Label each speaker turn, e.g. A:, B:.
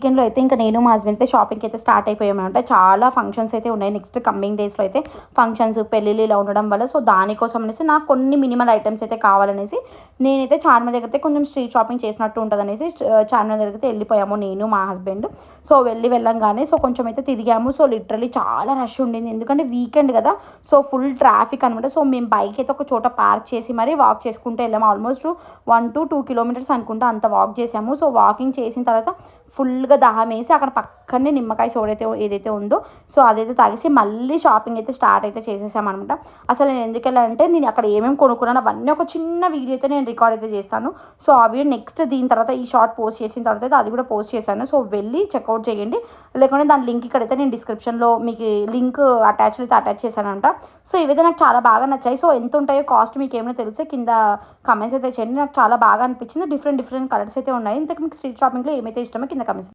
A: వీకెండ్లో అయితే ఇంకా నేను మా హస్బెండ్ అయితే షాపింగ్కి అయితే స్టార్ట్ అయిపోయామన్నమాట. చాలా ఫంక్షన్స్ అయితే ఉన్నాయి నెక్స్ట్ కమింగ్ డేస్లో అయితే. ఫంక్షన్స్ పెళ్ళిళ్ళు ఇలా ఉండడం వల్ల సో దానికోసం అనేసి నాకు కొన్ని మినిమల్ ఐటమ్స్ అయితే కావాలనేసి నేనైతే చార్మినార్ దగ్గర అయితే కొంచెం స్ట్రీట్ షాపింగ్ చేసినట్టు ఉంటుంది అనేసి చార్మినార్ దగ్గర అయితే వెళ్ళిపోయాము నేను మా హస్బెండ్. సో వెళ్ళంగానే సో కొంచెం అయితే తిరిగాము. సో లిటరలీ చాలా రష్ ఉండింది ఎందుకంటే వీకెండ్ కదా. సో ఫుల్ ట్రాఫిక్ అనమాట. సో మేము బైక్ అయితే ఒక చోట పార్క్ చేసి మరీ వాక్ చేసుకుంటూ వెళ్ళాము. ఆల్మోస్ట్ 1 to 2 కిలోమీటర్స్ అనుకుంటా అంత వాక్ చేసాము. సో వాకింగ్ చేసిన తర్వాత ఫుల్గా దాహం వేసి అక్కడ పక్కనే నిమ్మకాయ సోడా అయితే ఏదైతే ఉందో సో అదైతే తాగేసి మళ్ళీ షాపింగ్ అయితే స్టార్ట్ అయితే చేసేసామనమాట. అసలు నేను ఎందుకు వెళ్ళాలంటే నేను అక్కడ ఏమేమి కొనుక్కున్నాను అవన్నీ ఒక చిన్న వీడియో అయితే నేను రికార్డ్ అయితే చేస్తాను. సో ఆ వీడియో నెక్స్ట్ దీని తర్వాత ఈ షార్ట్ పోస్ట్ చేసిన తర్వాత అయితే అది కూడా పోస్ట్ చేశాను. సో వెళ్ళి చెక్అవుట్ చేయండి. లేకుంటే దాని లింక్ ఇక్కడైతే నేను డిస్క్రిప్షన్లో మీకు లింక్ అటాచ్ చేశానంట. సో ఇవైతే నాకు చాలా బాగా నచ్చాయి. సో ఎంత ఉంటాయో కాస్ట్ మీకు ఏమైనా తెలిస్తే కింద కమెంట్స్ అయితే చేయండి. నాకు చాలా బాగా అనిపించింది. డిఫరెంట్ కలర్స్ అయితే ఉన్నాయి. ఇంతకు మీకు స్ట్రీట్ షాపింగ్లో ఏమైతే ఇష్టమో కింద కమెంట్స్